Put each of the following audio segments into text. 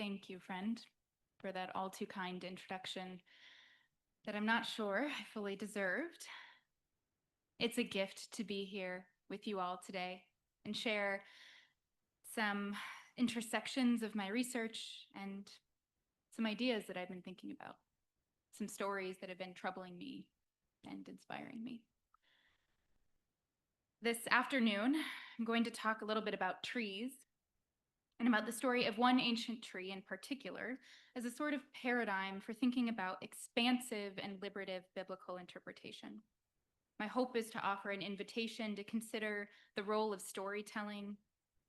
Thank you, friend, for that all too kind introduction that I'm not sure I fully deserved. It's a gift to be here with you all today and share some intersections of my research and some ideas that I've been thinking about, some stories that have been troubling me and inspiring me. This afternoon, I'm going to talk a little bit about trees and about the story of one ancient tree in particular as a sort of paradigm for thinking about expansive and liberative biblical interpretation. My hope is to offer an invitation to consider the role of storytelling,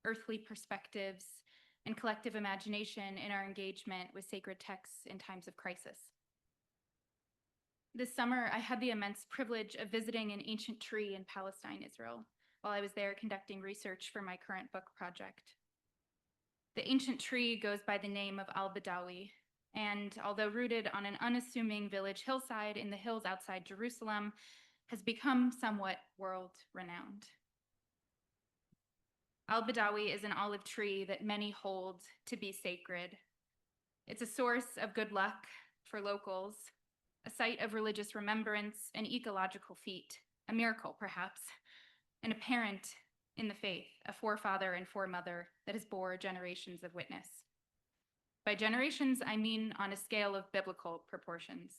earthly perspectives, and collective imagination in our engagement with sacred texts in times of crisis. This summer, I had the immense privilege of visiting an ancient tree in Palestine, Israel, while I was there conducting research for my current book project. The ancient tree goes by the name of Al-Badawi, and although rooted on an unassuming village hillside in the hills outside Jerusalem, has become somewhat world-renowned. Al-Badawi is an olive tree that many hold to be sacred. It's a source of good luck for locals, a site of religious remembrance, an ecological feat, a miracle perhaps, and a parent in the faith, a forefather and foremother that has bore generations of witness. By generations, I mean on a scale of biblical proportions.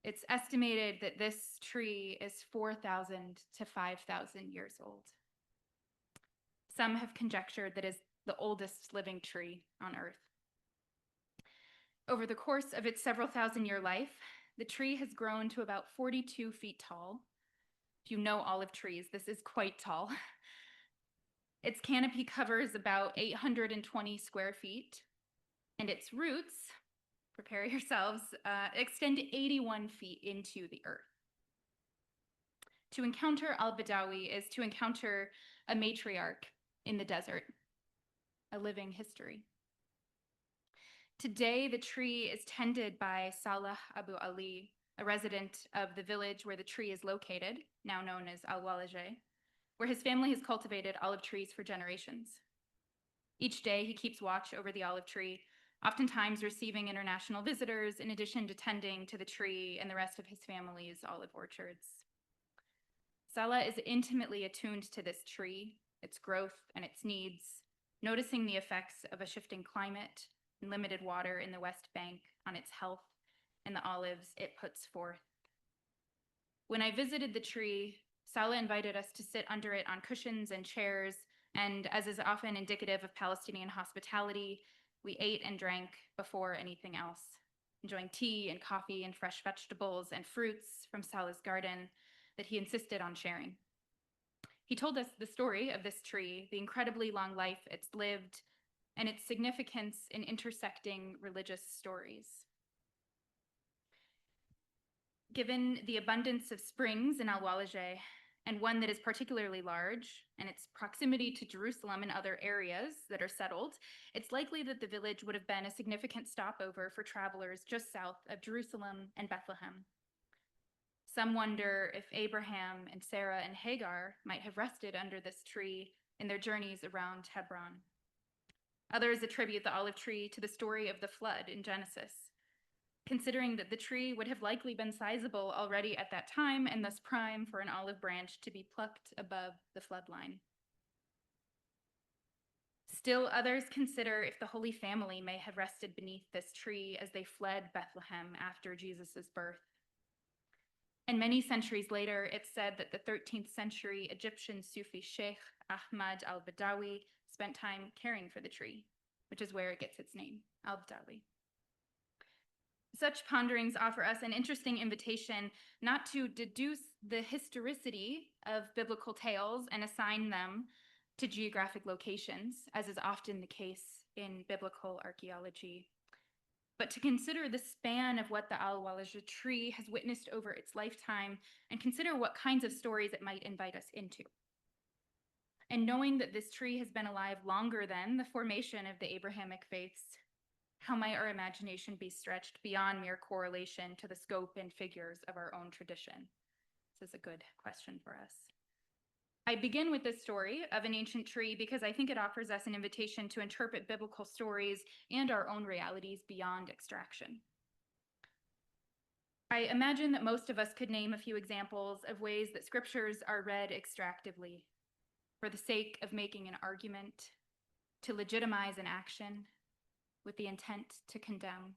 It's estimated that this tree is 4,000 to 5,000 years old. Some have conjectured that it's the oldest living tree on Earth. Over the course of its several thousand-year life, the tree has grown to about 42 feet tall. If you know olive trees, this is quite tall. Its canopy covers about 820 square feet, and its roots, prepare yourselves, extend 81 feet into the earth. To encounter Al-Badawi is to encounter a matriarch in the desert, a living history. Today, the tree is tended by Salah Abu Ali, a resident of the village where the tree is located, now known as Al-Walaja, where his family has cultivated olive trees for generations. Each day, he keeps watch over the olive tree, oftentimes receiving international visitors in addition to tending to the tree and the rest of his family's olive orchards. Salah is intimately attuned to this tree, its growth and its needs, noticing the effects of a shifting climate and limited water in the West Bank on its health and the olives it puts forth. When I visited the tree, Salah invited us to sit under it on cushions and chairs, and as is often indicative of Palestinian hospitality, we ate and drank before anything else, enjoying tea and coffee and fresh vegetables and fruits from Salah's garden that he insisted on sharing. He told us the story of this tree, the incredibly long life it's lived, and its significance in intersecting religious stories. Given the abundance of springs in Al-Walaja, and one that is particularly large, and its proximity to Jerusalem and other areas that are settled, it's likely that the village would have been a significant stopover for travelers just south of Jerusalem and Bethlehem. Some wonder if Abraham and Sarah and Hagar might have rested under this tree in their journeys around Hebron. Others attribute the olive tree to the story of the flood in Genesis, considering that the tree would have likely been sizable already at that time and thus prime for an olive branch to be plucked above the floodline. Still, others consider if the Holy Family may have rested beneath this tree as they fled Bethlehem after Jesus' birth. And many centuries later, it's said that the 13th century Egyptian Sufi Sheikh Ahmad Al-Badawi spent time caring for the tree, which is where it gets its name, Al-Badawi. Such ponderings offer us an interesting invitation not to deduce the historicity of biblical tales and assign them to geographic locations, as is often the case in biblical archaeology, but to consider the span of what the Al-Walaja tree has witnessed over its lifetime and consider what kinds of stories it might invite us into. And knowing that this tree has been alive longer than the formation of the Abrahamic faiths, how might our imagination be stretched beyond mere correlation to the scope and figures of our own tradition? This is a good question for us. I begin with this story of an ancient tree because I think it offers us an invitation to interpret biblical stories and our own realities beyond extraction. I imagine that most of us could name a few examples of ways that scriptures are read extractively for the sake of making an argument, to legitimize an action with the intent to condemn.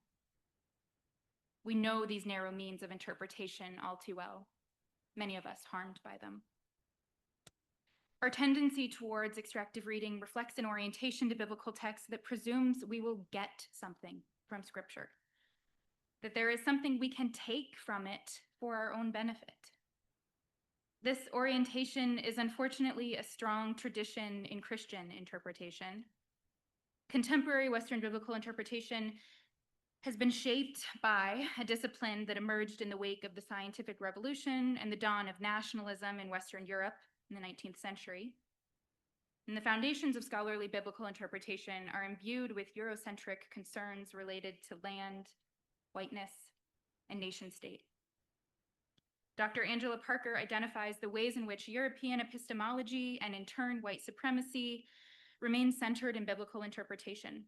We know these narrow means of interpretation all too well, many of us harmed by them. Our tendency towards extractive reading reflects an orientation to biblical text that presumes we will get something from Scripture, that there is something we can take from it for our own benefit. This orientation is unfortunately a strong tradition in Christian interpretation. Contemporary Western biblical interpretation has been shaped by a discipline that emerged in the wake of the scientific revolution and the dawn of nationalism in Western Europe in the 19th century. And the foundations of scholarly biblical interpretation are imbued with Eurocentric concerns related to land, whiteness, and nation state. Dr. Angela Parker identifies the ways in which European epistemology and in turn white supremacy remain centered in biblical interpretation,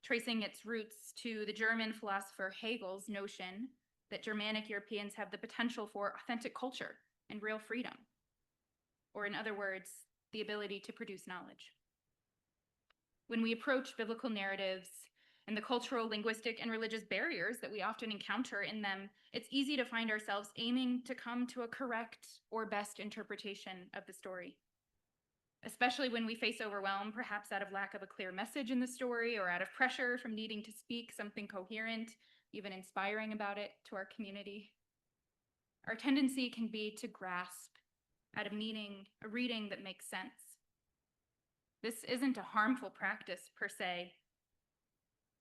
tracing its roots to the German philosopher Hegel's notion that Germanic Europeans have the potential for authentic culture and real freedom, or in other words, the ability to produce knowledge. When we approach biblical narratives and the cultural, linguistic, and religious barriers that we often encounter in them, it's easy to find ourselves aiming to come to a correct or best interpretation of the story. Especially when we face overwhelm, perhaps out of lack of a clear message in the story or out of pressure from needing to speak something coherent, even inspiring about it to our community. Our tendency can be to grasp at a meaning, a reading that makes sense. This isn't a harmful practice per se,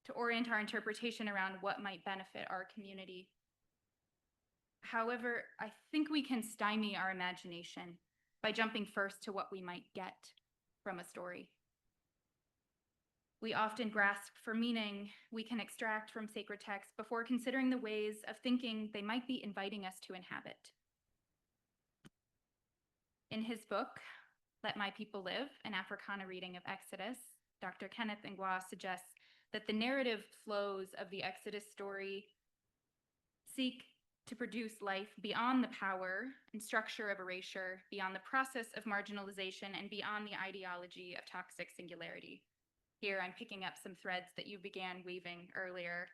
to orient our interpretation around what might benefit our community. However, I think we can stymie our imagination by jumping first to what we might get from a story. We often grasp for meaning we can extract from sacred texts before considering the ways of thinking they might be inviting us to inhabit. In his book, Let My People Live, an Africana reading of Exodus, Dr. Kenneth Ngwa suggests that the narrative flows of the Exodus story seek to produce life beyond the power and structure of erasure, beyond the process of marginalization, and beyond the ideology of toxic singularity. Here I'm picking up some threads that you began weaving earlier.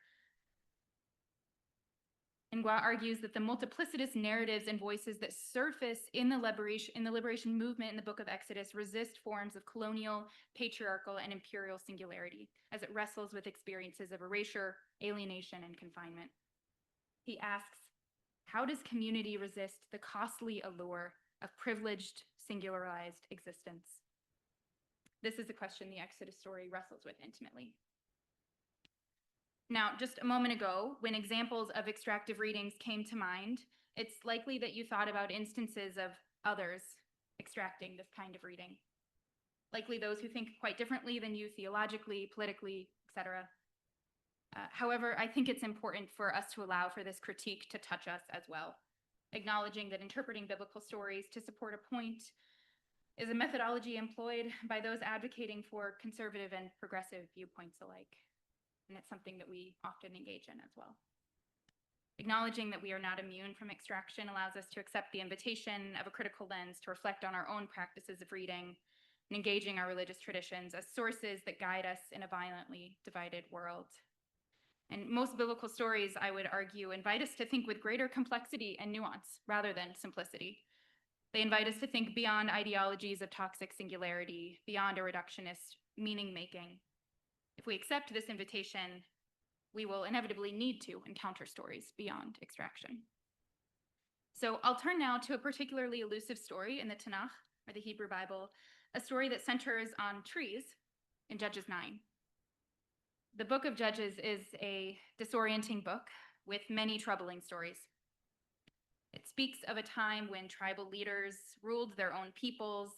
Ngwa argues that the multiplicitous narratives and voices that surface in the liberation movement in the book of Exodus resist forms of colonial, patriarchal, and imperial singularity as it wrestles with experiences of erasure, alienation, and confinement. He asks, how does community resist the costly allure of privileged, singularized existence? This is a question the Exodus story wrestles with intimately. Now, just a moment ago, when examples of extractive readings came to mind, it's likely that you thought about instances of others extracting this kind of reading. Likely those who think quite differently than you theologically, politically, etc. However, I think it's important for us to allow for this critique to touch us as well, acknowledging that interpreting biblical stories to support a point is a methodology employed by those advocating for conservative and progressive viewpoints alike. And it's something that we often engage in as well. Acknowledging that we are not immune from extraction allows us to accept the invitation of a critical lens to reflect on our own practices of reading and engaging our religious traditions as sources that guide us in a violently divided world. And most biblical stories, I would argue, invite us to think with greater complexity and nuance rather than simplicity. They invite us to think beyond ideologies of toxic singularity, beyond a reductionist meaning-making. If we accept this invitation, we will inevitably need to encounter stories beyond extraction. So I'll turn now to a particularly elusive story in the Tanakh, or the Hebrew Bible, a story that centers on trees in Judges 9. The book of Judges is a disorienting book with many troubling stories. It speaks of a time when tribal leaders ruled their own peoples,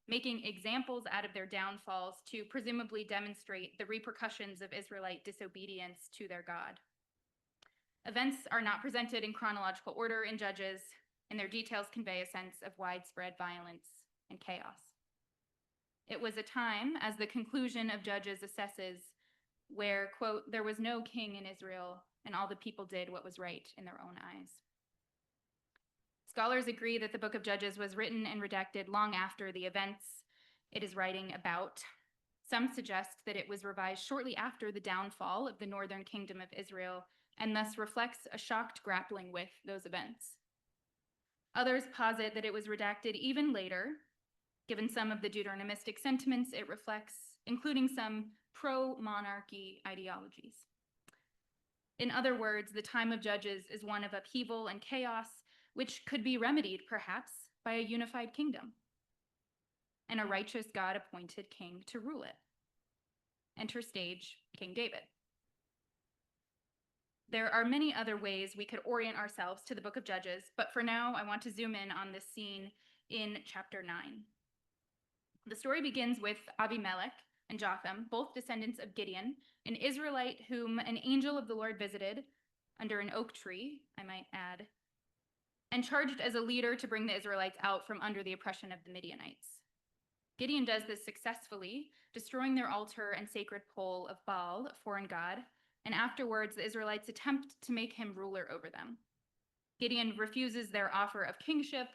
making examples out of their downfalls to presumably demonstrate the repercussions of Israelite disobedience to their God. Events are not presented in chronological order in Judges, and their details convey a sense of widespread violence and chaos. It was a time, as the conclusion of Judges assesses, where, quote, there was no king in Israel, and all the people did what was right in their own eyes. Scholars agree that the book of Judges was written and redacted long after the events it is writing about. Some suggest that it was revised shortly after the downfall of the northern kingdom of Israel, and thus reflects a shocked grappling with those events. Others posit that it was redacted even later, given some of the Deuteronomistic sentiments it reflects, including some pro-monarchy ideologies. In other words, the time of Judges is one of upheaval and chaos, which could be remedied, perhaps, by a unified kingdom and a righteous God-appointed king to rule it. Enter stage King David. There are many other ways we could orient ourselves to the book of Judges, but for now, I want to zoom in on this scene in chapter 9. The story begins with Abimelech and Jotham, both descendants of Gideon, an Israelite whom an angel of the Lord visited under an oak tree, I might add, and charged as a leader to bring the Israelites out from under the oppression of the Midianites. Gideon does this successfully, destroying their altar and sacred pole of Baal, a foreign god, and afterwards the Israelites attempt to make him ruler over them. Gideon refuses their offer of kingship,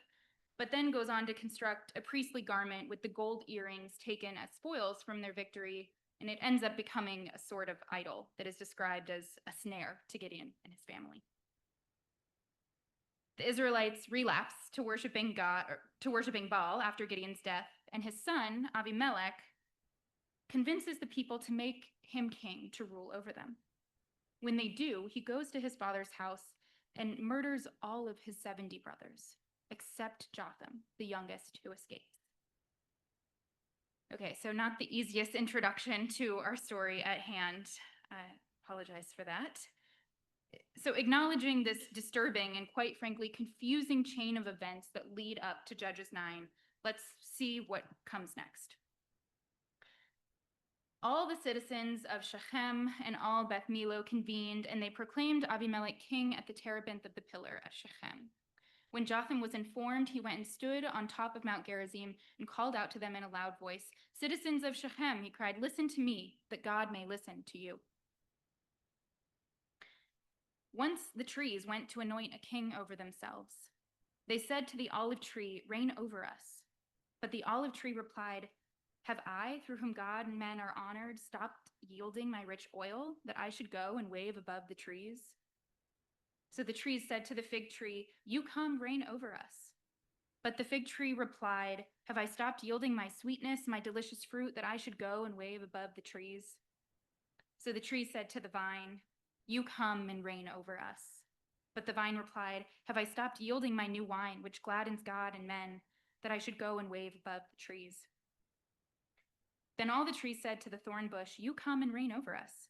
but then goes on to construct a priestly garment with the gold earrings taken as spoils from their victory, and it ends up becoming a sort of idol that is described as a snare to Gideon and his family. The Israelites relapse to worshiping Baal after Gideon's death, and his son, Abimelech, convinces the people to make him king to rule over them. When they do, he goes to his father's house and murders all of his 70 brothers, except Jotham, the youngest, who escapes. Okay, so not the easiest introduction to our story at hand. I apologize for that. So acknowledging this disturbing and quite frankly confusing chain of events that lead up to Judges 9, let's see what comes next. All the citizens of Shechem and all Beth Milo convened, and they proclaimed Abimelech king at the terebinth of the pillar at Shechem. When Jotham was informed, he went and stood on top of Mount Gerizim and called out to them in a loud voice, "Citizens of Shechem," he cried, "listen to me, that God may listen to you." Once the trees went to anoint a king over themselves. They said to the olive tree, "Reign over us." But the olive tree replied, "Have I, through whom God and men are honored, stopped yielding my rich oil, that I should go and wave above the trees?" So the trees said to the fig tree, "You come, reign over us." But the fig tree replied, "Have I stopped yielding my sweetness, my delicious fruit, that I should go and wave above the trees?" So the tree said to the vine, "You come and reign over us." But the vine replied, "Have I stopped yielding my new wine, which gladdens God and men, that I should go and wave above the trees?" Then all the trees said to the thorn bush, "You come and reign over us."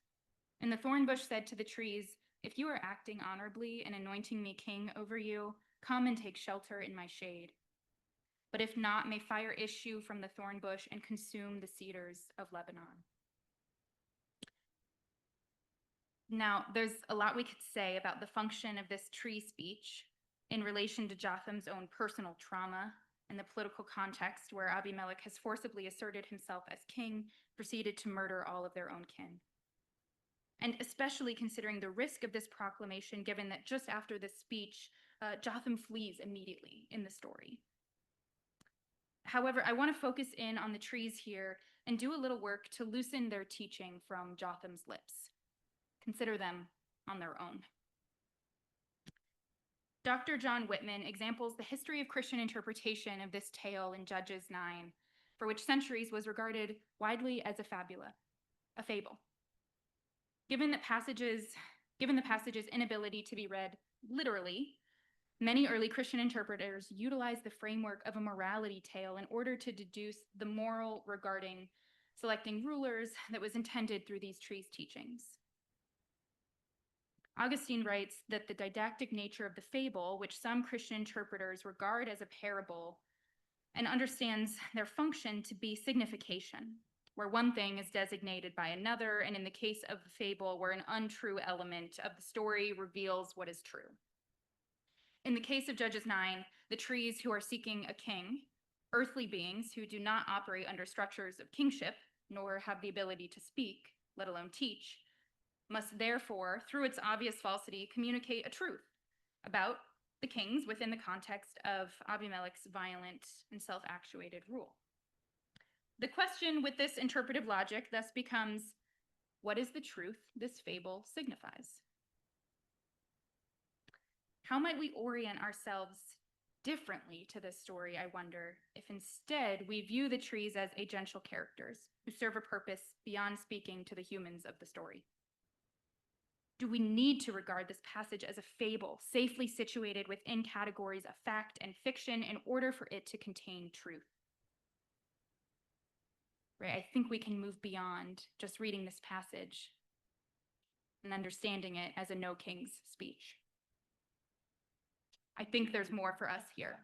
And the thorn bush said to the trees, "If you are acting honorably and anointing me king over you, come and take shelter in my shade. But if not, may fire issue from the thorn bush and consume the cedars of Lebanon." Now, there's a lot we could say about the function of this tree speech in relation to Jotham's own personal trauma and the political context where Abimelech has forcibly asserted himself as king, proceeded to murder all of their own kin. And especially considering the risk of this proclamation, given that just after this speech, Jotham flees immediately in the story. However, I want to focus in on the trees here and do a little work to loosen their teaching from Jotham's lips. Consider them on their own. Dr. John Whitman examples the history of Christian interpretation of this tale in Judges 9, for which centuries was regarded widely as a fable. Given the passage's inability to be read literally, many early Christian interpreters utilized the framework of a morality tale in order to deduce the moral regarding selecting rulers that was intended through these trees' teachings. Augustine writes that the didactic nature of the fable, which some Christian interpreters regard as a parable, and understands their function to be signification, where one thing is designated by another, and in the case of the fable, where an untrue element of the story reveals what is true. In the case of Judges 9, the trees who are seeking a king Earthly beings who do not operate under structures of kingship, nor have the ability to speak, let alone teach, must therefore, through its obvious falsity, communicate a truth about the kings within the context of Abimelech's violent and self-actuated rule. The question with this interpretive logic thus becomes, what is the truth this fable signifies? How might we orient ourselves differently to this story, I wonder, if instead we view the trees as agential characters who serve a purpose beyond speaking to the humans of the story? Do we need to regard this passage as a fable, safely situated within categories of fact and fiction in order for it to contain truth? Right, I think we can move beyond just reading this passage and understanding it as a no king's speech. I think there's more for us here.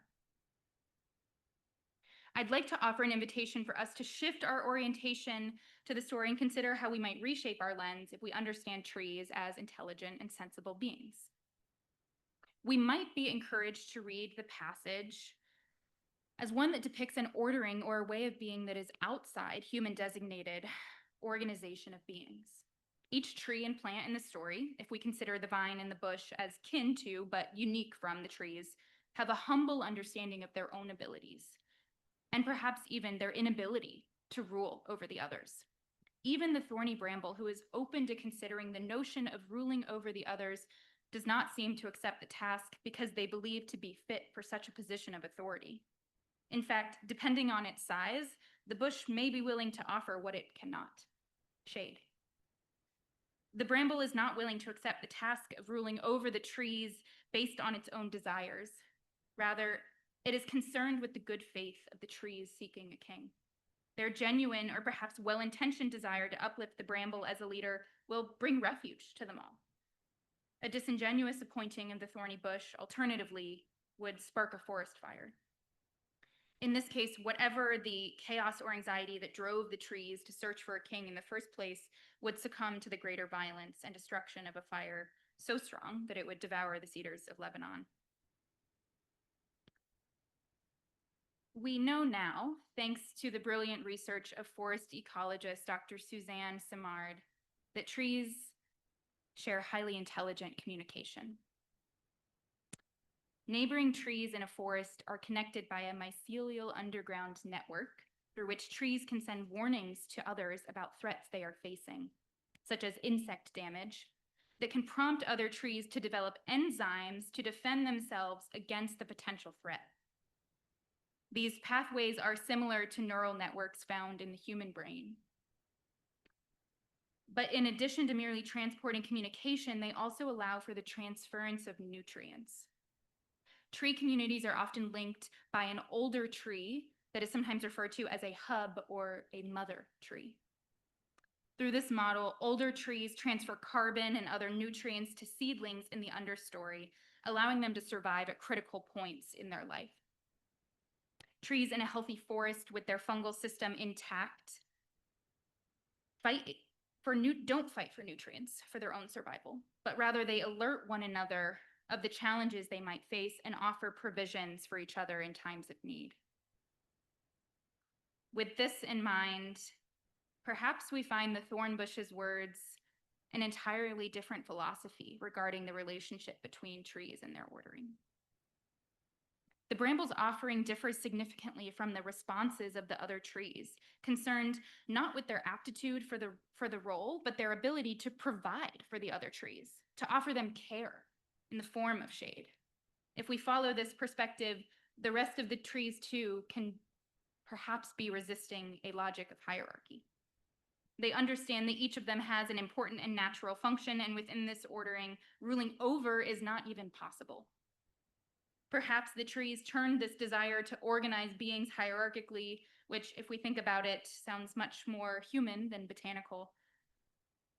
I'd like to offer an invitation for us to shift our orientation to the story and consider how we might reshape our lens if we understand trees as intelligent and sensible beings. We might be encouraged to read the passage as one that depicts an ordering or a way of being that is outside human-designated organization of beings. Each tree and plant in the story, if we consider the vine and the bush as kin to but unique from the trees, have a humble understanding of their own abilities, and perhaps even their inability to rule over the others. Even the thorny bramble, who is open to considering the notion of ruling over the others, does not seem to accept the task because they believe to be fit for such a position of authority. In fact, depending on its size, the bush may be willing to offer what it cannot: shade. The bramble is not willing to accept the task of ruling over the trees based on its own desires. Rather, it is concerned with the good faith of the trees seeking a king. Their genuine or perhaps well-intentioned desire to uplift the bramble as a leader will bring refuge to them all. A disingenuous appointing of the thorny bush, alternatively, would spark a forest fire. In this case, whatever the chaos or anxiety that drove the trees to search for a king in the first place would succumb to the greater violence and destruction of a fire so strong that it would devour the cedars of Lebanon. We know now, thanks to the brilliant research of forest ecologist Dr. Suzanne Simard, that trees share highly intelligent communication. Neighboring trees in a forest are connected by a mycelial underground network through which trees can send warnings to others about threats they are facing, such as insect damage, that can prompt other trees to develop enzymes to defend themselves against the potential threat. These pathways are similar to neural networks found in the human brain. But in addition to merely transporting communication, they also allow for the transference of nutrients. Tree communities are often linked by an older tree that is sometimes referred to as a hub or a mother tree. Through this model, older trees transfer carbon and other nutrients to seedlings in the understory, allowing them to survive at critical points in their life. Trees in a healthy forest with their fungal system intact don't fight for nutrients for their own survival, but rather they alert one another of the challenges they might face and offer provisions for each other in times of need. With this in mind, perhaps we find the thorn bush's words an entirely different philosophy regarding the relationship between trees and their ordering. The bramble's offering differs significantly from the responses of the other trees, concerned not with their aptitude for the role, but their ability to provide for the other trees, to offer them care in the form of shade. If we follow this perspective, the rest of the trees too can perhaps be resisting a logic of hierarchy. They understand that each of them has an important and natural function, and within this ordering, ruling over is not even possible. Perhaps the trees turned this desire to organize beings hierarchically, which, if we think about it, sounds much more human than botanical.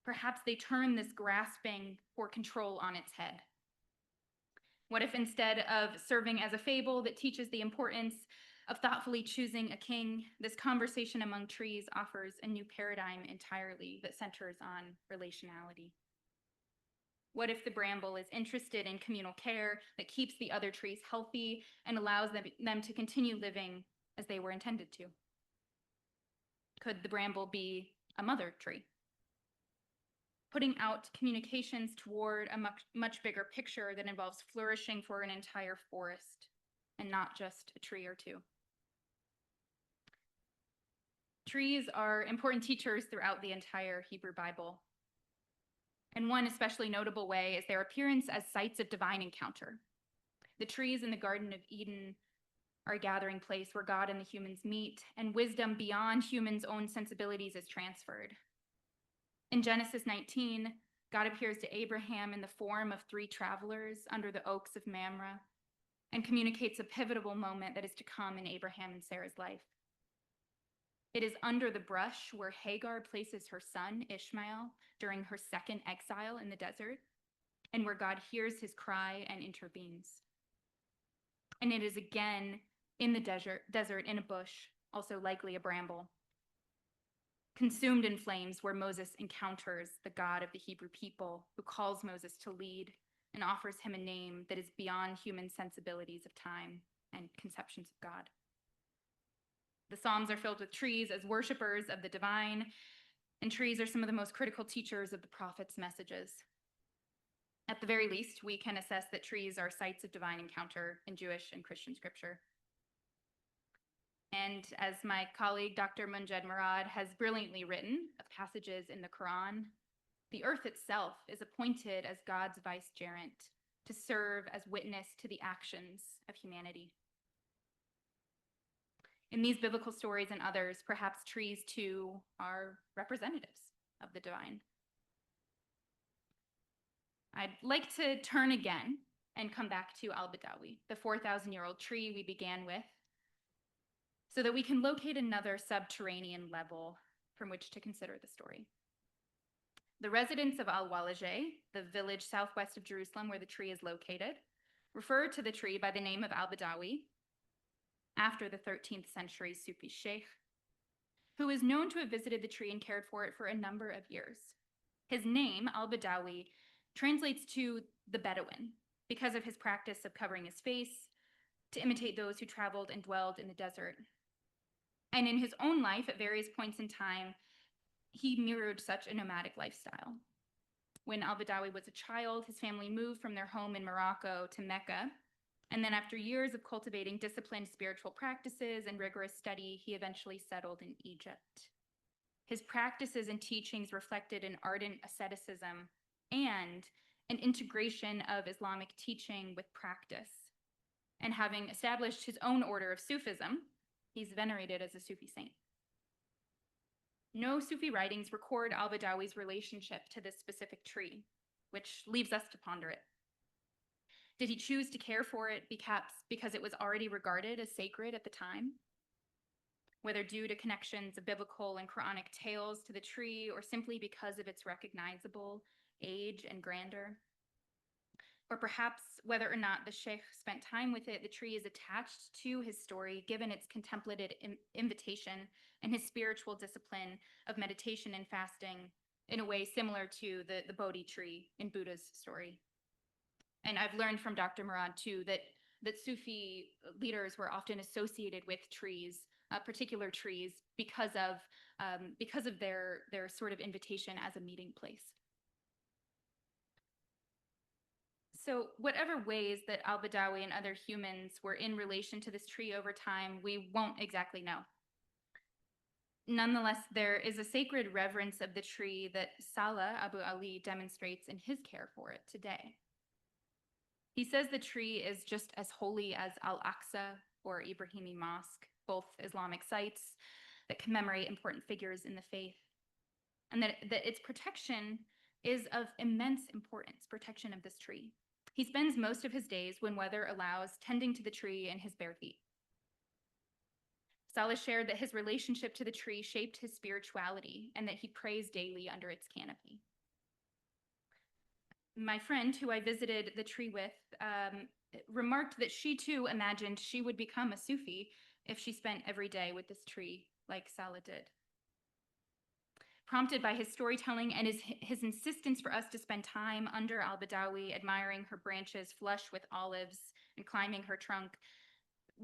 Perhaps they turn this grasping for control on its head. What if instead of serving as a fable that teaches the importance of thoughtfully choosing a king, this conversation among trees offers a new paradigm entirely that centers on relationality? What if the bramble is interested in communal care that keeps the other trees healthy and allows them to continue living as they were intended to? Could the bramble be a mother tree? Putting out communications toward a much bigger picture that involves flourishing for an entire forest and not just a tree or two. Trees are important teachers throughout the entire Hebrew Bible. And one especially notable way is their appearance as sites of divine encounter. The trees in the Garden of Eden are a gathering place where God and the humans meet, and wisdom beyond humans' own sensibilities is transferred. In Genesis 19, God appears to Abraham in the form of 3 travelers under the oaks of Mamre and communicates a pivotal moment that is to come in Abraham and Sarah's life. It is under the brush where Hagar places her son, Ishmael, during her second exile in the desert, and where God hears his cry and intervenes. And it is again in the desert in a bush, also likely a bramble, consumed in flames, where Moses encounters the God of the Hebrew people, who calls Moses to lead and offers him a name that is beyond human sensibilities of time and conceptions of God. The Psalms are filled with trees as worshipers of the divine, and trees are some of the most critical teachers of the prophet's messages. At the very least, we can assess that trees are sites of divine encounter in Jewish and Christian scripture. And as my colleague, Dr. Munjed Murad, has brilliantly written of passages in the Quran, the earth itself is appointed as God's vicegerent to serve as witness to the actions of humanity. In these biblical stories and others, perhaps trees too are representatives of the divine. I'd like to turn again and come back to Al-Badawi, the 4,000-year-old tree we began with, so that we can locate another subterranean level from which to consider the story. The residents of Al-Walaja, the village southwest of Jerusalem where the tree is located, refer to the tree by the name of Al-Badawi, after the 13th century Sufi sheikh, who is known to have visited the tree and cared for it for a number of years. His name, Al-Badawi, translates to the Bedouin because of his practice of covering his face to imitate those who traveled and dwelled in the desert. And in his own life, at various points in time, he mirrored such a nomadic lifestyle. When Al-Badawi was a child, his family moved from their home in Morocco to Mecca. And then after years of cultivating disciplined spiritual practices and rigorous study, he eventually settled in Egypt. His practices and teachings reflected an ardent asceticism and an integration of Islamic teaching with practice. And having established his own order of Sufism, he's venerated as a Sufi saint. No Sufi writings record Al-Badawi's relationship to this specific tree, which leaves us to ponder it. Did he choose to care for it because it was already regarded as sacred at the time? Whether due to connections of biblical and Quranic tales to the tree, or simply because of its recognizable age and grandeur? Or perhaps whether or not the sheikh spent time with it, the tree is attached to his story, given its contemplative invitation and his spiritual discipline of meditation and fasting in a way similar to the Bodhi tree in Buddha's story. And I've learned from Dr. Murad too that Sufi leaders were often associated with trees, particular trees, because of their sort of invitation as a meeting place. So whatever ways that Al-Badawi and other humans were in relation to this tree over time, we won't exactly know. Nonetheless, there is a sacred reverence of the tree that Salah Abu Ali demonstrates in his care for it today. He says the tree is just as holy as Al-Aqsa or Ibrahimi Mosque, both Islamic sites that commemorate important figures in the faith, and that its protection is of immense importance, protection of this tree. He spends most of his days, when weather allows, tending to the tree in his bare feet. Salah shared that his relationship to the tree shaped his spirituality and that he prays daily under its canopy. My friend, who I visited the tree with, remarked that she too imagined she would become a Sufi if she spent every day with this tree like Salah did. Prompted by his storytelling and his insistence for us to spend time under Al-Badawi, admiring her branches flush with olives and climbing her trunk,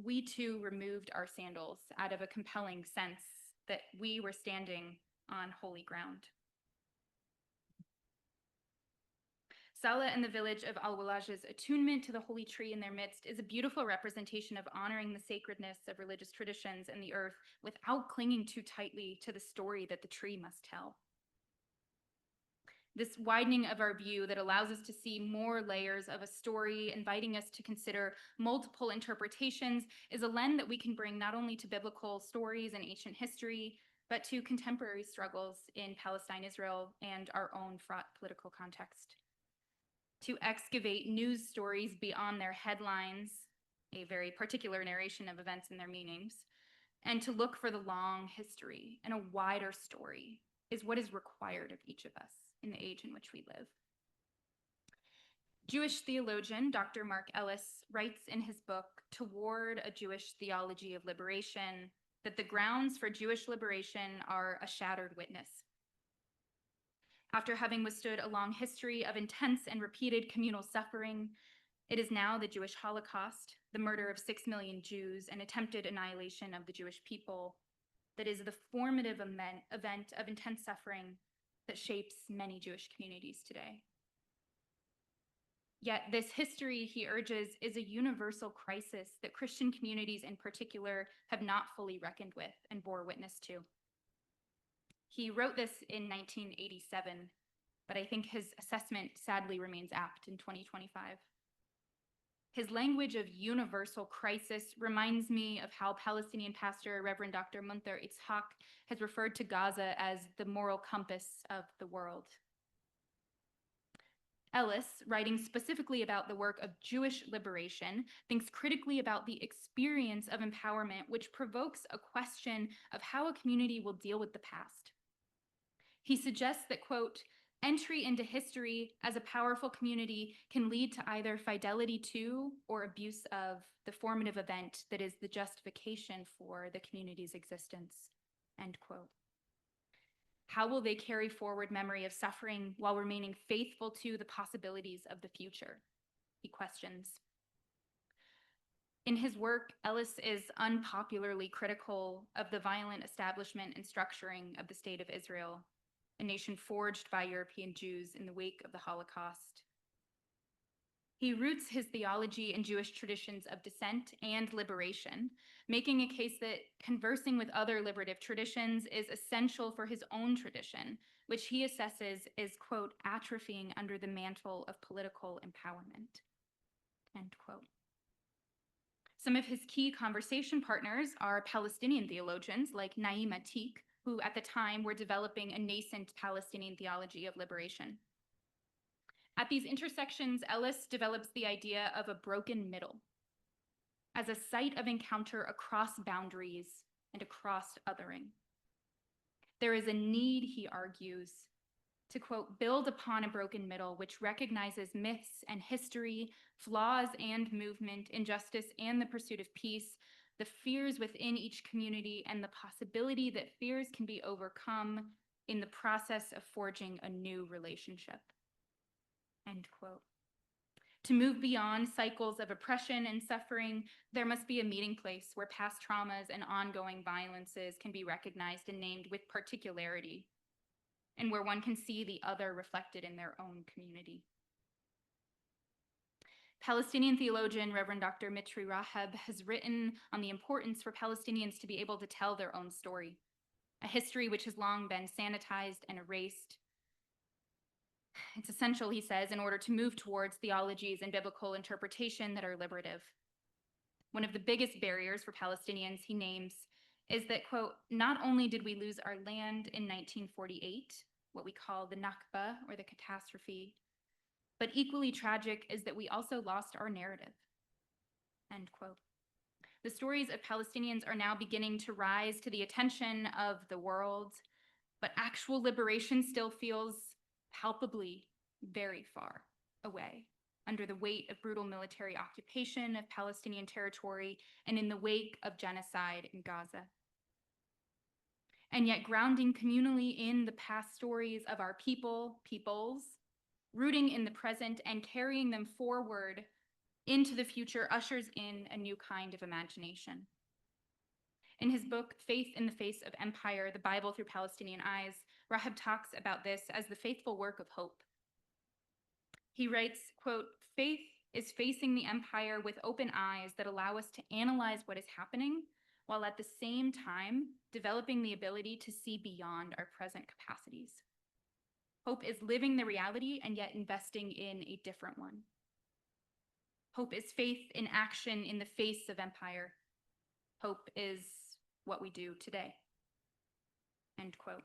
we too removed our sandals out of a compelling sense that we were standing on holy ground. Salah and the village of Al-Walaja's attunement to the holy tree in their midst is a beautiful representation of honoring the sacredness of religious traditions and the earth without clinging too tightly to the story that the tree must tell. This widening of our view that allows us to see more layers of a story, inviting us to consider multiple interpretations, is a lens that we can bring not only to biblical stories and ancient history, but to contemporary struggles in Palestine, Israel, and our own fraught political context. To excavate news stories beyond their headlines, a very particular narration of events and their meanings, and to look for the long history and a wider story is what is required of each of us in the age in which we live. Jewish theologian Dr. Mark Ellis writes in his book, Toward a Jewish Theology of Liberation, that the grounds for Jewish liberation are a shattered witness. After having withstood a long history of intense and repeated communal suffering, it is now the Jewish Holocaust, the murder of 6 million Jews, and attempted annihilation of the Jewish people, that is the formative event of intense suffering that shapes many Jewish communities today. Yet this history, he urges, is a universal crisis that Christian communities in particular have not fully reckoned with and bore witness to. He wrote this in 1987, but I think his assessment sadly remains apt in 2025. His language of universal crisis reminds me of how Palestinian pastor Reverend Dr. Munther Itzhak has referred to Gaza as the moral compass of the world. Ellis, writing specifically about the work of Jewish liberation, thinks critically about the experience of empowerment, which provokes a question of how a community will deal with the past. He suggests that, quote, entry into history as a powerful community can lead to either fidelity to or abuse of the formative event that is the justification for the community's existence, end quote. How will they carry forward memory of suffering while remaining faithful to the possibilities of the future? He questions. In his work, Ellis is unpopularly critical of the violent establishment and structuring of the State of Israel, a nation forged by European Jews in the wake of the Holocaust. He roots his theology in Jewish traditions of dissent and liberation, making a case that conversing with other liberative traditions is essential for his own tradition, which he assesses is, quote, atrophying under the mantle of political empowerment, end quote. Some of his key conversation partners are Palestinian theologians like Naim Atik, who at the time were developing a nascent Palestinian theology of liberation. At these intersections, Ellis develops the idea of a broken middle as a site of encounter across boundaries and across othering. There is a need, he argues, to, quote, build upon a broken middle which recognizes myths and history, flaws and movement, injustice and the pursuit of peace, the fears within each community, and the possibility that fears can be overcome in the process of forging a new relationship, end quote. To move beyond cycles of oppression and suffering, there must be a meeting place where past traumas and ongoing violences can be recognized and named with particularity, and where one can see the other reflected in their own community. Palestinian theologian Reverend Dr. Mitri Raheb has written on the importance for Palestinians to be able to tell their own story, a history which has long been sanitized and erased. It's essential, he says, in order to move towards theologies and biblical interpretation that are liberative. One of the biggest barriers for Palestinians, he names, is that, quote, not only did we lose our land in 1948, what we call the Nakba, or the catastrophe, but equally tragic is that we also lost our narrative, end quote. The stories of Palestinians are now beginning to rise to the attention of the world, but actual liberation still feels palpably very far away under the weight of brutal military occupation of Palestinian territory and in the wake of genocide in Gaza. And yet grounding communally in the past stories of our peoples, rooting in the present and carrying them forward into the future ushers in a new kind of imagination. In his book, Faith in the Face of Empire, The Bible Through Palestinian Eyes, Rahab talks about this as the faithful work of hope. He writes, quote, "Faith is facing the empire with open eyes that allow us to analyze what is happening, while at the same time developing the ability to see beyond our present capacities. Hope is living the reality and yet investing in a different one. Hope is faith in action in the face of empire. Hope is what we do today." End quote.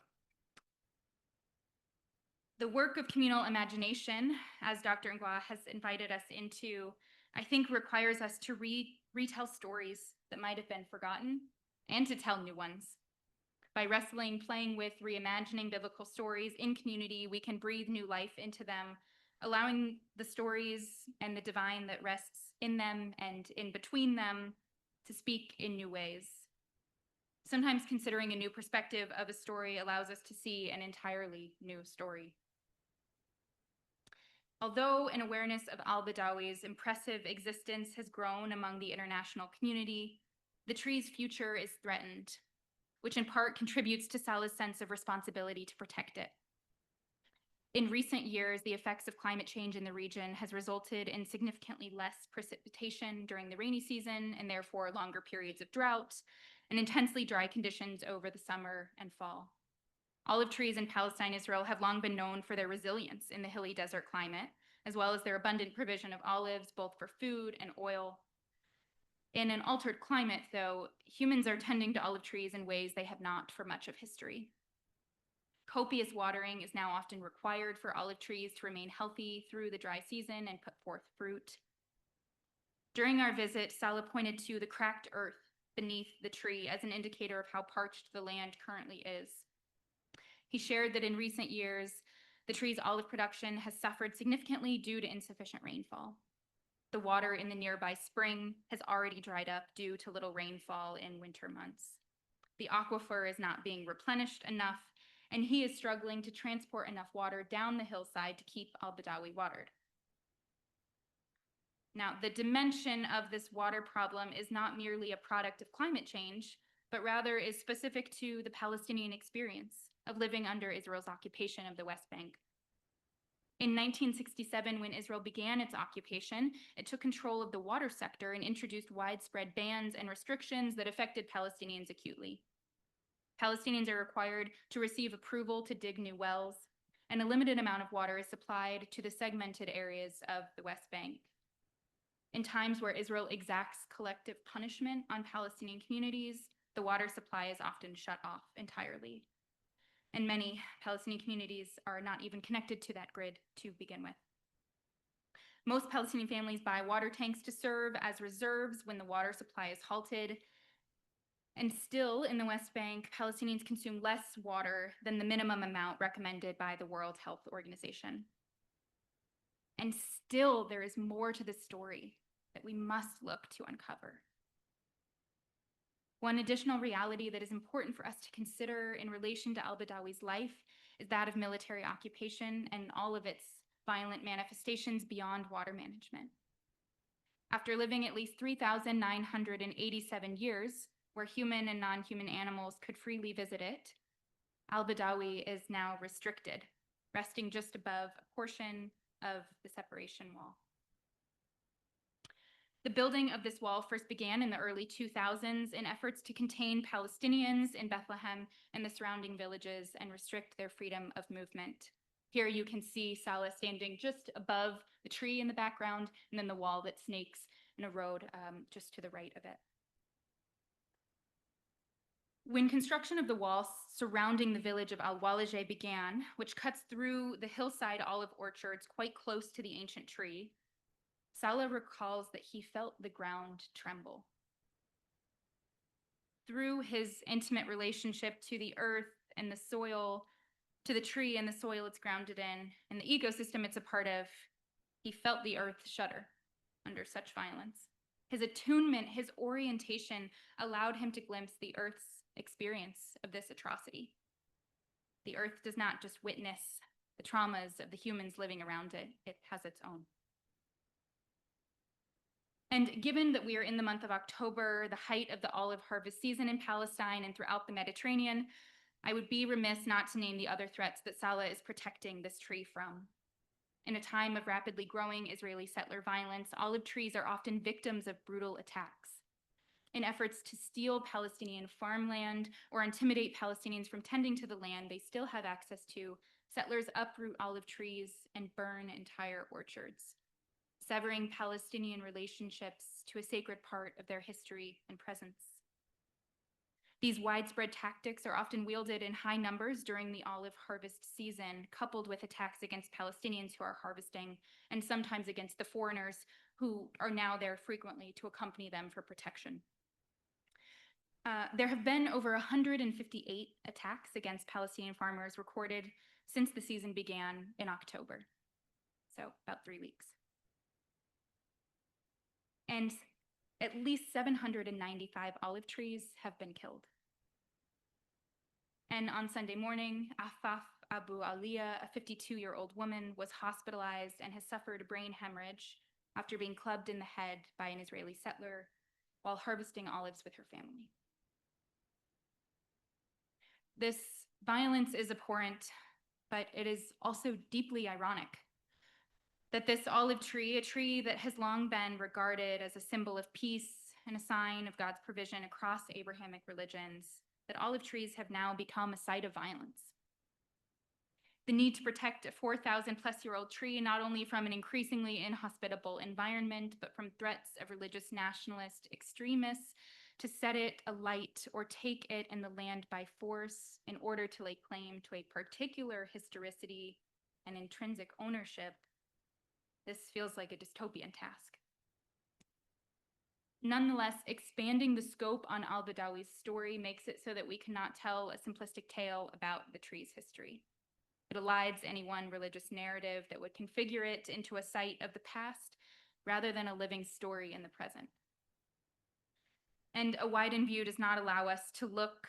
The work of communal imagination, as Dr. Ngwa has invited us into, I think requires us to retell stories that might have been forgotten and to tell new ones. By wrestling, playing with, reimagining biblical stories in community, we can breathe new life into them, allowing the stories and the divine that rests in them and in between them to speak in new ways. Sometimes considering a new perspective of a story allows us to see an entirely new story. Although an awareness of Al-Badawi's impressive existence has grown among the international community, the tree's future is threatened, which in part contributes to Salah's sense of responsibility to protect it. In recent years, the effects of climate change in the region has resulted in significantly less precipitation during the rainy season and therefore longer periods of drought and intensely dry conditions over the summer and fall. Olive trees in Palestine, Israel have long been known for their resilience in the hilly desert climate, as well as their abundant provision of olives, both for food and oil. In an altered climate, though, humans are tending to olive trees in ways they have not for much of history. Copious watering is now often required for olive trees to remain healthy through the dry season and put forth fruit. During our visit, Salah pointed to the cracked earth beneath the tree as an indicator of how parched the land currently is. He shared that in recent years, the tree's olive production has suffered significantly due to insufficient rainfall. The water in the nearby spring has already dried up due to little rainfall in winter months. The aquifer is not being replenished enough, and he is struggling to transport enough water down the hillside to keep Al-Badawi watered. Now, the dimension of this water problem is not merely a product of climate change, but rather is specific to the Palestinian experience of living under Israel's occupation of the West Bank. In 1967, when Israel began its occupation, it took control of the water sector and introduced widespread bans and restrictions that affected Palestinians acutely. Palestinians are required to receive approval to dig new wells, and a limited amount of water is supplied to the segmented areas of the West Bank. In times where Israel exacts collective punishment on Palestinian communities, the water supply is often shut off entirely. And many Palestinian communities are not even connected to that grid to begin with. Most Palestinian families buy water tanks to serve as reserves when the water supply is halted. And still, in the West Bank, Palestinians consume less water than the minimum amount recommended by the World Health Organization. And still, there is more to this story that we must look to uncover. One additional reality that is important for us to consider in relation to Al-Badawi's life is that of military occupation and all of its violent manifestations beyond water management. After living at least 3,987 years, where human and non-human animals could freely visit it, Al-Badawi is now restricted, resting just above a portion of the separation wall. The building of this wall first began in the early 2000s in efforts to contain Palestinians in Bethlehem and the surrounding villages and restrict their freedom of movement. Here you can see Salah standing just above the tree in the background, and then the wall that snakes in a road just to the right of it. When construction of the wall surrounding the village of Al-Walaja began, which cuts through the hillside olive orchards quite close to the ancient tree, Salah recalls that he felt the ground tremble. Through his intimate relationship to the earth and the soil, to the tree and the soil it's grounded in, and the ecosystem it's a part of, he felt the earth shudder under such violence. His attunement, his orientation allowed him to glimpse the earth's experience of this atrocity. The earth does not just witness the traumas of the humans living around it, it has its own. And given that we are in the month of October, the height of the olive harvest season in Palestine and throughout the Mediterranean, I would be remiss not to name the other threats that Salah is protecting this tree from. In a time of rapidly growing Israeli settler violence, olive trees are often victims of brutal attacks. In efforts to steal Palestinian farmland or intimidate Palestinians from tending to the land they still have access to, settlers uproot olive trees and burn entire orchards, severing Palestinian relationships to a sacred part of their history and presence. These widespread tactics are often wielded in high numbers during the olive harvest season, coupled with attacks against Palestinians who are harvesting, and sometimes against the foreigners who are now there frequently to accompany them for protection. There have been over 158 attacks against Palestinian farmers recorded since the season began in October, so about 3 weeks. And at least 795 olive trees have been killed. And on Sunday morning, Afaf Abu Aliyah, a 52-year-old woman, was hospitalized and has suffered a brain hemorrhage after being clubbed in the head by an Israeli settler while harvesting olives with her family. This violence is abhorrent, but it is also deeply ironic that this olive tree, a tree that has long been regarded as a symbol of peace and a sign of God's provision across Abrahamic religions, that olive trees have now become a site of violence. The need to protect a 4,000-plus-year-old tree not only from an increasingly inhospitable environment, but from threats of religious nationalist extremists to set it alight or take it and the land by force in order to lay claim to a particular historicity and intrinsic ownership, this feels like a dystopian task. Nonetheless, expanding the scope on Al-Badawi's story makes it so that we cannot tell a simplistic tale about the tree's history. It elides any one religious narrative that would configure it into a site of the past rather than a living story in the present. And a widened view does not allow us to look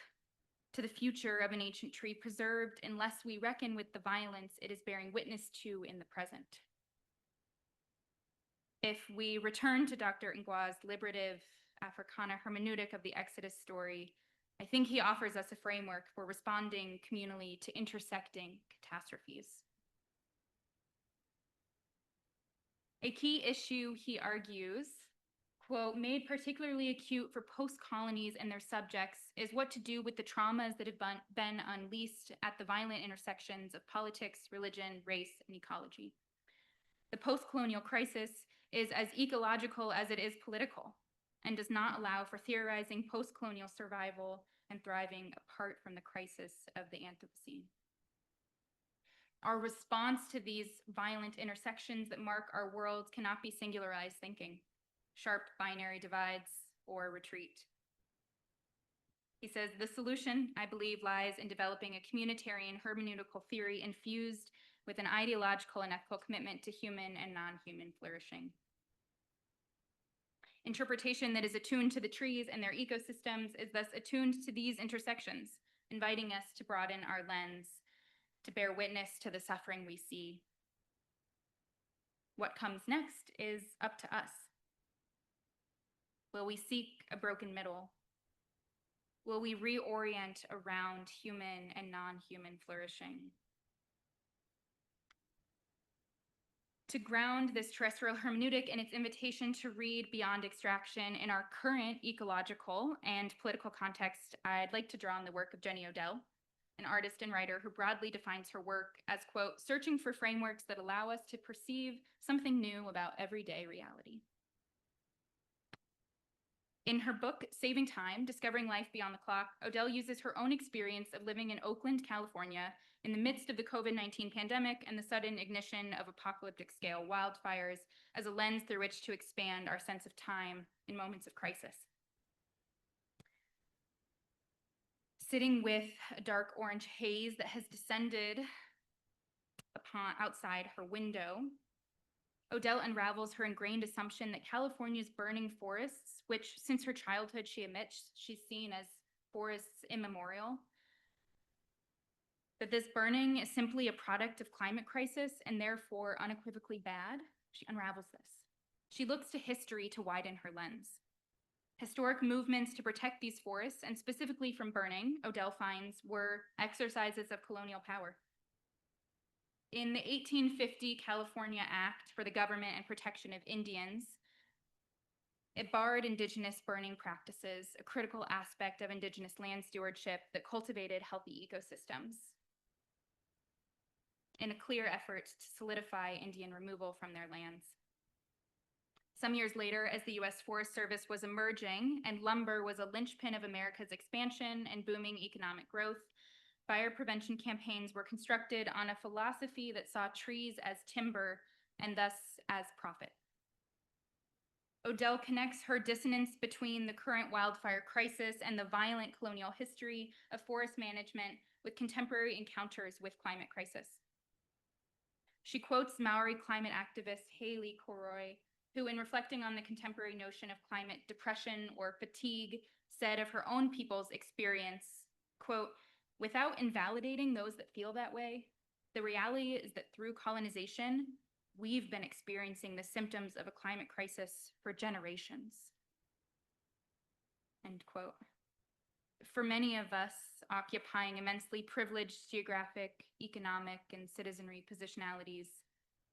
to the future of an ancient tree preserved unless we reckon with the violence it is bearing witness to in the present. If we return to Dr. Ngwa's liberative Africana hermeneutic of the Exodus story, I think he offers us a framework for responding communally to intersecting catastrophes. A key issue, he argues, quote, made particularly acute for post-colonies and their subjects is what to do with the traumas that have been unleashed at the violent intersections of politics, religion, race, and ecology. The post-colonial crisis is as ecological as it is political and does not allow for theorizing post-colonial survival and thriving apart from the crisis of the Anthropocene. Our response to these violent intersections that mark our world cannot be singularized thinking, sharp binary divides, or retreat. He says, the solution, I believe, lies in developing a communitarian hermeneutical theory infused with an ideological and ethical commitment to human and non-human flourishing. Interpretation that is attuned to the trees and their ecosystems is thus attuned to these intersections, inviting us to broaden our lens, to bear witness to the suffering we see. What comes next is up to us. Will we seek a broken middle? Will we reorient around human and non-human flourishing? To ground this terrestrial hermeneutic in its invitation to read beyond extraction in our current ecological and political context, I'd like to draw on the work of Jenny Odell, an artist and writer who broadly defines her work as, quote, searching for frameworks that allow us to perceive something new about everyday reality. In her book, Saving Time, Discovering Life Beyond the Clock, Odell uses her own experience of living in Oakland, California, in the midst of the COVID-19 pandemic and the sudden ignition of apocalyptic-scale wildfires as a lens through which to expand our sense of time in moments of crisis. Sitting with a dark orange haze that has descended upon outside her window, Odell unravels her ingrained assumption that California's burning forests, which since her childhood she admits she's seen as forests immemorial, that this burning is simply a product of climate crisis and therefore unequivocally bad. She unravels this. She looks to history to widen her lens. Historic movements to protect these forests, and specifically from burning, Odell finds, were exercises of colonial power. In the 1850 California Act for the Government and Protection of Indians, it barred indigenous burning practices, a critical aspect of indigenous land stewardship that cultivated healthy ecosystems, in a clear effort to solidify Indian removal from their lands. Some years later, as the US Forest Service was emerging and lumber was a linchpin of America's expansion and booming economic growth, fire prevention campaigns were constructed on a philosophy that saw trees as timber and thus as profit. Odell connects her dissonance between the current wildfire crisis and the violent colonial history of forest management with contemporary encounters with climate crisis. She quotes Maori climate activist Haley Koroi, who, in reflecting on the contemporary notion of climate depression or fatigue, said of her own people's experience, quote, "Without invalidating those that feel that way, the reality is that through colonization, we've been experiencing the symptoms of a climate crisis for generations," end quote. For many of us occupying immensely privileged geographic, economic, and citizenry positionalities,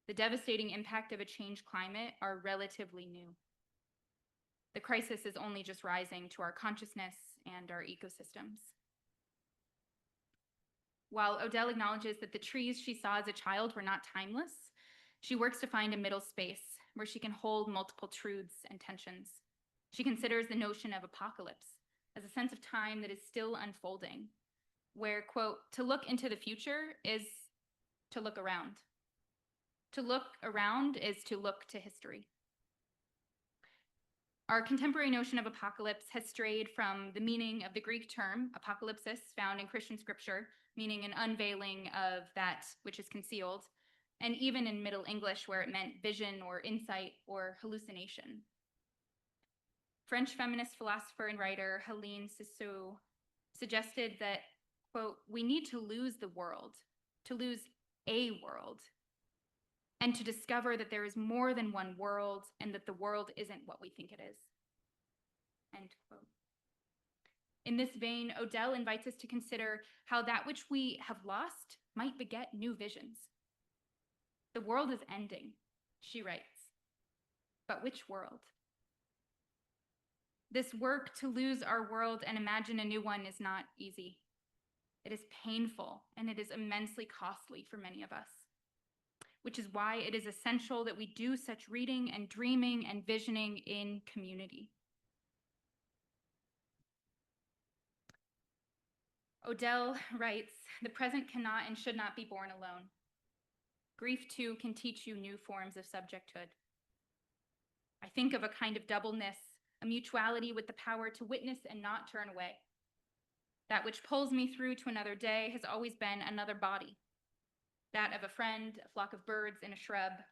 the devastating impact of a changed climate are relatively new. The crisis is only just rising to our consciousness and our ecosystems. While Odell acknowledges that the trees she saw as a child were not timeless, she works to find a middle space where she can hold multiple truths and tensions. She considers the notion of apocalypse as a sense of time that is still unfolding, where, quote, "To look into the future is to look around. To look around is to look to history." Our contemporary notion of apocalypse has strayed from the meaning of the Greek term apocalypsis found in Christian scripture, meaning an unveiling of that which is concealed, and even in Middle English where it meant vision or insight or hallucination. French feminist philosopher and writer Hélène Cixous suggested that, quote, "We need to lose the world, to lose a world, and to discover that there is more than one world and that the world isn't what we think it is," end quote. In this vein, Odell invites us to consider how that which we have lost might beget new visions. The world is ending, she writes, but which world? This work to lose our world and imagine a new one is not easy. It is painful and it is immensely costly for many of us, which is why it is essential that we do such reading and dreaming and visioning in community. Odell writes, "The present cannot and should not be borne alone. Grief too can teach you new forms of subjecthood. I think of a kind of doubleness, a mutuality with the power to witness and not turn away. That which pulls me through to another day has always been another body, that of a friend, a flock of birds in a shrub,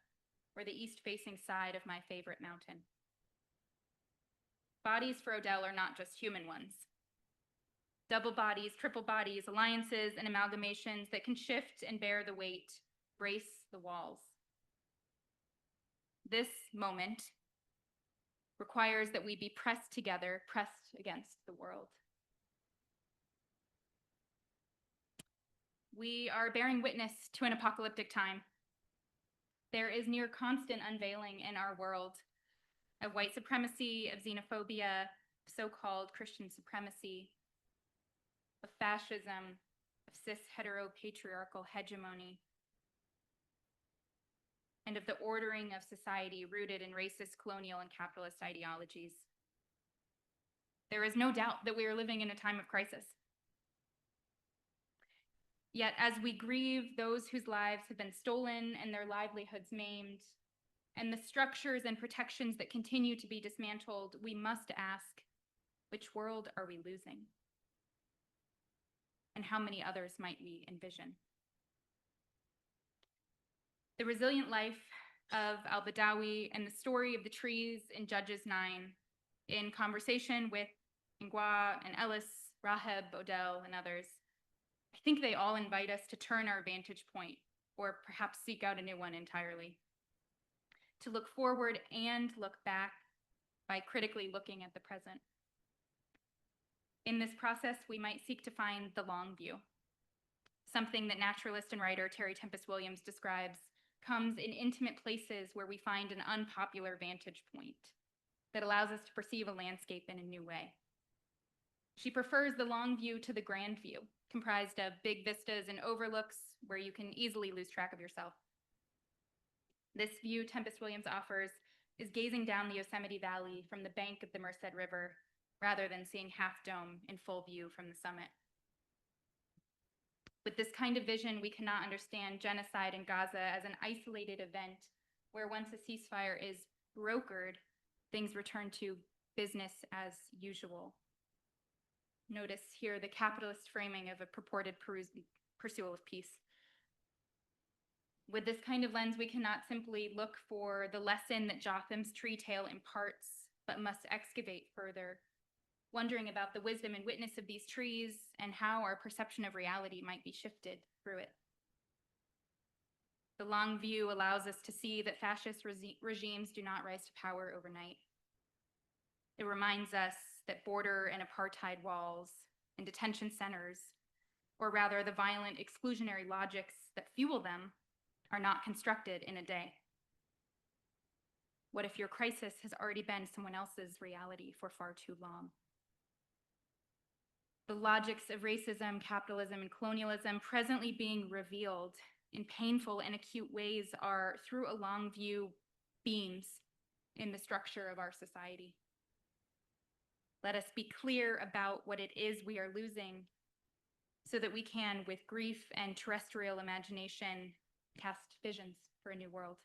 or the east-facing side of my favorite mountain." Bodies for Odell are not just human ones. Double bodies, triple bodies, alliances, and amalgamations that can shift and bear the weight, brace the walls. This moment requires that we be pressed together, pressed against the world. We are bearing witness to an apocalyptic time. There is near constant unveiling in our world of white supremacy, of xenophobia, so-called Christian supremacy, of fascism, of cis-heteropatriarchal hegemony, and of the ordering of society rooted in racist, colonial, and capitalist ideologies. There is no doubt that we are living in a time of crisis. Yet, as we grieve those whose lives have been stolen and their livelihoods maimed, and the structures and protections that continue to be dismantled, we must ask, which world are we losing? And how many others might we envision? The resilient life of Al-Badawi and the story of the trees in Judges 9, in conversation with Ngwa and Ellis, Raheb, Odell, and others, I think they all invite us to turn our vantage point, or perhaps seek out a new one entirely. to look forward and look back by critically looking at the present. In this process, we might seek to find the long view, something that naturalist and writer Terry Tempest Williams describes comes in intimate places where we find an unpopular vantage point that allows us to perceive a landscape in a new way. She prefers the long view to the grand view, comprised of big vistas and overlooks where you can easily lose track of yourself. This view Tempest Williams offers is gazing down the Yosemite Valley from the bank of the Merced River, rather than seeing Half Dome in full view from the summit. With this kind of vision, we cannot understand genocide in Gaza as an isolated event where once a ceasefire is brokered, things return to business as usual. Notice here the capitalist framing of a purported pursuit of peace. With this kind of lens, we cannot simply look for the lesson that Jotham's tree tale imparts, but must excavate further, wondering about the wisdom and witness of these trees and how our perception of reality might be shifted through it. The long view allows us to see that fascist regimes do not rise to power overnight. It reminds us that border and apartheid walls and detention centers, or rather the violent exclusionary logics that fuel them, are not constructed in a day. What if your crisis has already been someone else's reality for far too long? The logics of racism, capitalism, and colonialism presently being revealed in painful and acute ways are, through a long view, beams in the structure of our society. Let us be clear about what it is we are losing so that we can, with grief and terrestrial imagination, cast visions for a new world.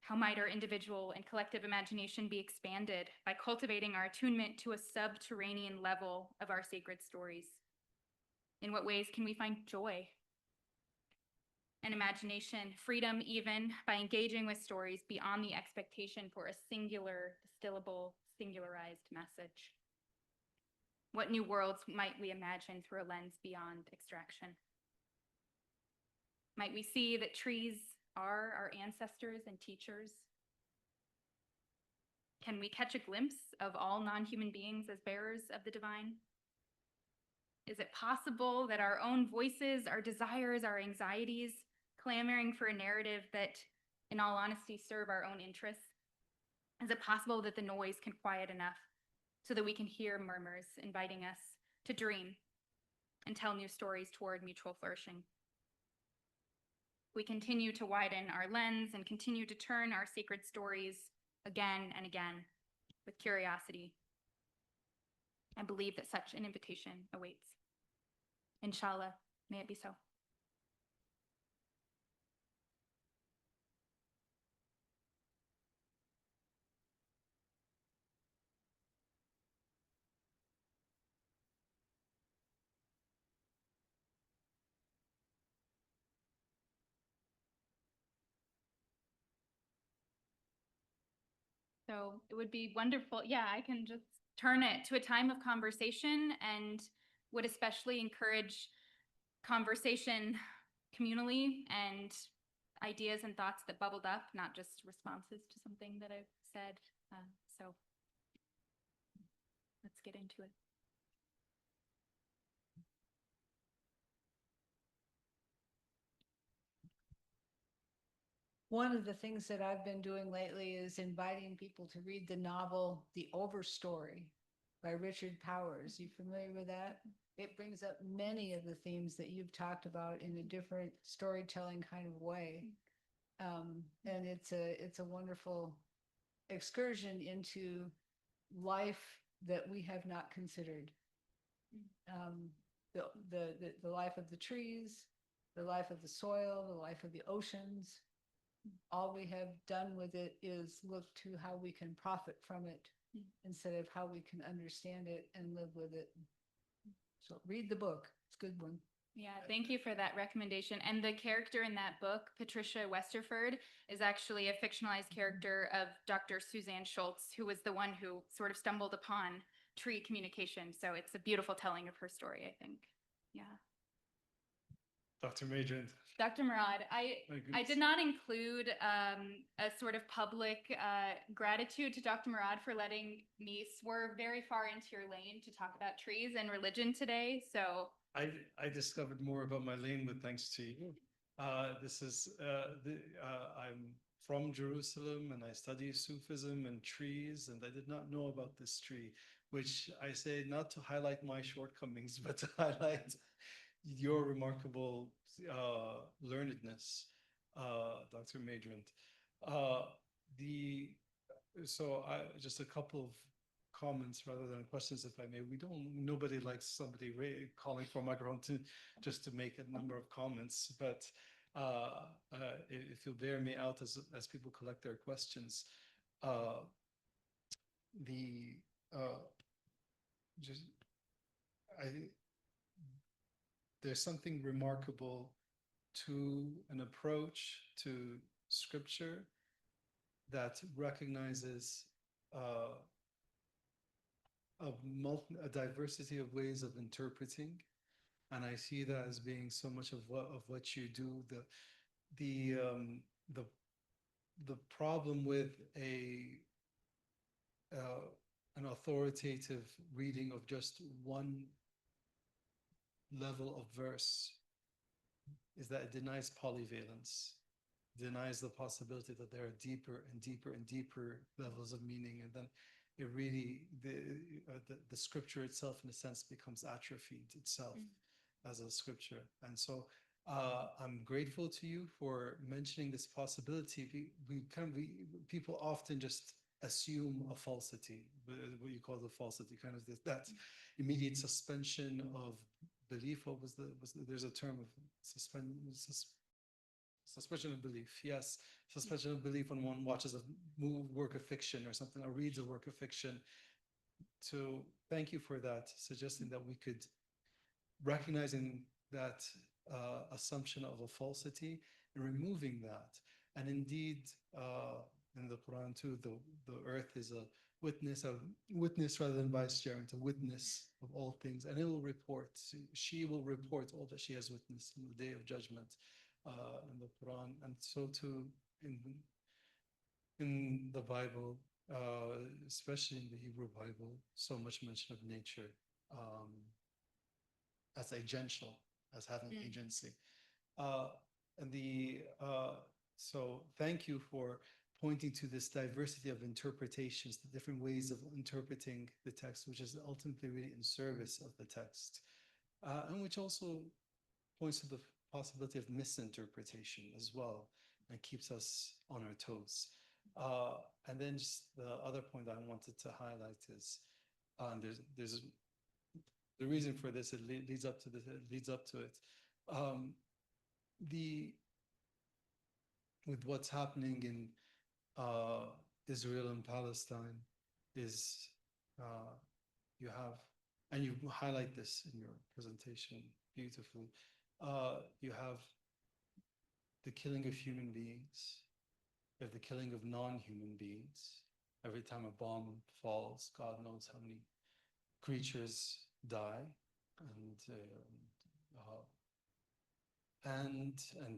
How might our individual and collective imagination be expanded by cultivating our attunement to a subterranean level of our sacred stories? In what ways can we find joy and imagination, freedom even, by engaging with stories beyond the expectation for a singular, distillable, singularized message? What new worlds might we imagine through a lens beyond extraction? Might we see that trees are our ancestors and teachers? Can we catch a glimpse of all non-human beings as bearers of the divine? Is it possible that our own voices, our desires, our anxieties, clamoring for a narrative that, in all honesty, serve our own interests? Is it possible that the noise can quiet enough so that we can hear murmurs inviting us to dream and tell new stories toward mutual flourishing? We continue to widen our lens and continue to turn our sacred stories again and again with curiosity. I believe that such an invitation awaits. Inshallah, may it be so. So it would be wonderful. Yeah, I can just turn it to a time of conversation and would especially encourage conversation communally and ideas and thoughts that bubbled up, not just responses to something that I've said. So let's get into it. One of the things that I've been doing lately is inviting people to read the novel The Overstory by Richard Powers. You familiar with that? It brings up many of the themes that you've talked about in a different storytelling kind of way. And it's a wonderful excursion into life that we have not considered. The life of the trees, the life of the soil, the life of the oceans. All we have done with it is look to how we can profit from it instead of how we can understand it and live with it. So read the book. It's a good one. Yeah, thank you for that recommendation. And the character in that book, Patricia Westerford, is actually a fictionalized character of Dr. Suzanne Schultz, who was the one who sort of stumbled upon tree communication. So it's a beautiful telling of her story, I think. Yeah. Dr. Maidrand. Dr. Murad, I goodness. did not include a sort of public gratitude to Dr. Murad for letting me swerve very far into your lane to talk about trees and religion today. So I discovered more about my lane with thanks to you. I'm from Jerusalem and I study Sufism and trees, and I did not know about this tree, which I say not to highlight my shortcomings, but to highlight your remarkable learnedness, Dr. Maidrand. Just a couple of comments rather than questions, if I may. Nobody likes somebody calling for a microphone just to make a number of comments, but if you'll bear me out as people collect their questions, there's something remarkable to an approach to scripture that recognizes a diversity of ways of interpreting, and I see that as being so much of what you do. The problem with an authoritative reading of just one level of verse is that it denies polyvalence, denies the possibility that there are deeper and deeper and deeper levels of meaning, and then it really the scripture itself in a sense becomes atrophied itself as a scripture. And so I'm grateful to you for mentioning this possibility. People often just assume a falsity, what you call the falsity, kind of that immediate suspension of belief. There's a term of suspension of belief. Yes, suspension of belief when one watches a work of fiction or something, or reads a work of fiction. So thank you for that, suggesting that we could, recognizing that assumption of a falsity and removing that. And indeed, in the Quran too, the earth is a witness rather than vicegerent, a witness of all things, and it will report. She will report all that she has witnessed in the day of judgment, in the Quran. And so too in the Bible, especially in the Hebrew Bible, so much mention of nature as agential, as having agency. So thank you for pointing to this diversity of interpretations, the different ways of interpreting the text, which is ultimately really in service of the text, and which also points to the possibility of misinterpretation as well, and keeps us on our toes. And then just the other point I wanted to highlight is there's the reason for this. It leads up to it. With what's happening in Israel and Palestine is you have, and you highlight this in your presentation beautifully, you have the killing of human beings, you have the killing of non-human beings. Every time a bomb falls, God knows how many creatures die, and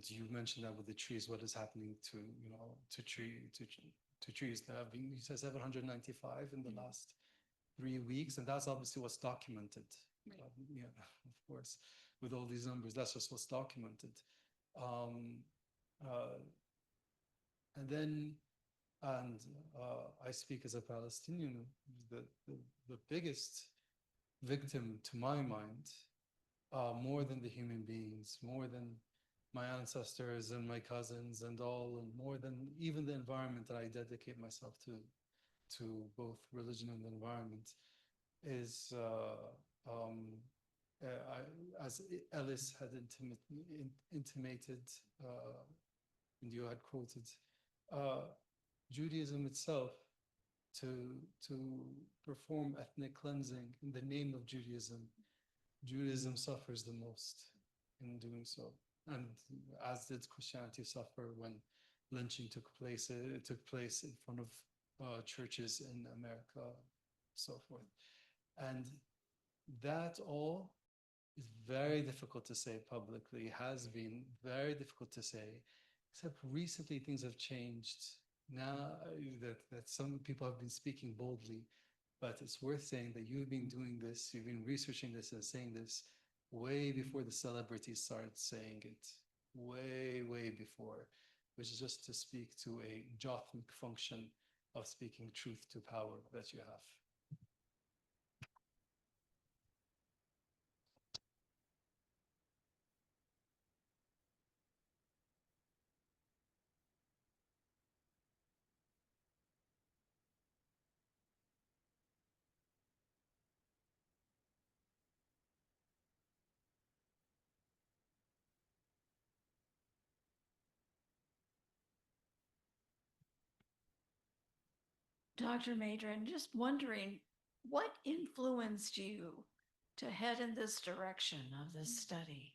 you mentioned that with the trees, what is happening to trees that have been, you said 795 in the last 3 weeks, and that's obviously what's documented. Right. Yeah, of course, with all these numbers, that's just what's documented. I speak as a Palestinian. The biggest victim, to my mind, more than the human beings, more than my ancestors and my cousins and all, and more than even the environment that I dedicate myself to both religion and the environment, is as Ellis had intimated, and you had quoted, Judaism itself, to perform ethnic cleansing in the name of Judaism. Judaism suffers the most in doing so, and as did Christianity suffer when lynching took place. It took place in front of churches in America, so forth. And that all is very difficult to say publicly, has been very difficult to say, except recently things have changed. Now that some people have been speaking boldly, but it's worth saying that you've been doing this, you've been researching this and saying this way before the celebrities started saying it, way before, which is just to speak to a Jothmic function of speaking truth to power that you have. Dr. Maidrand, just wondering, what influenced you to head in this direction of this study?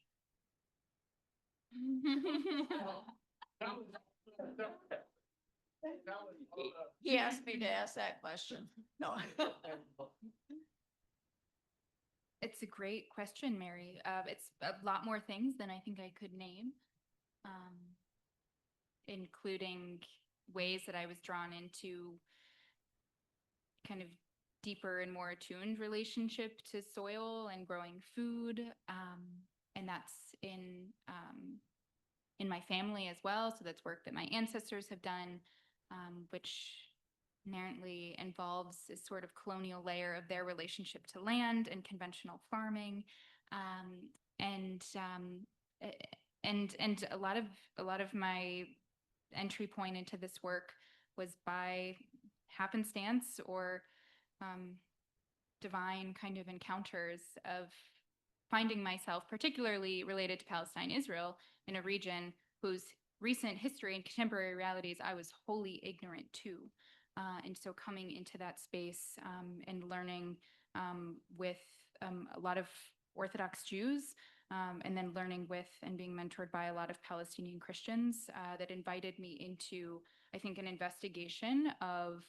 He asked me to ask that question. No. It's a great question, Mary. It's a lot more things than I think I could name, including ways that I was drawn into kind of deeper and more attuned relationship to soil and growing food. And that's in my family as well. So that's work that my ancestors have done, which inherently involves this sort of colonial layer of their relationship to land and conventional farming. And a lot of my entry point into this work was by happenstance or divine kind of encounters of finding myself particularly related to Palestine, Israel, in a region whose recent history and contemporary realities I was wholly ignorant to. And so coming into that space and learning with a lot of Orthodox Jews, and then learning with and being mentored by a lot of Palestinian Christians that invited me into, I think, an investigation of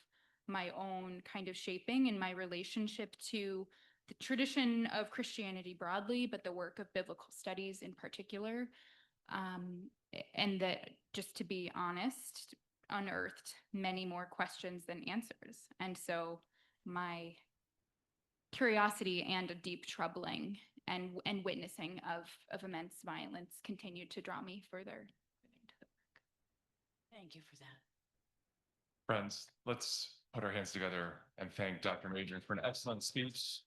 my own kind of shaping and my relationship to the tradition of Christianity broadly, but the work of biblical studies in particular. And that, just to be honest, unearthed many more questions than answers. And so my curiosity and a deep troubling and witnessing of immense violence continued to draw me further into the work. Thank you for that. Friends, let's put our hands together and thank Dr. Maidrand for an excellent speech.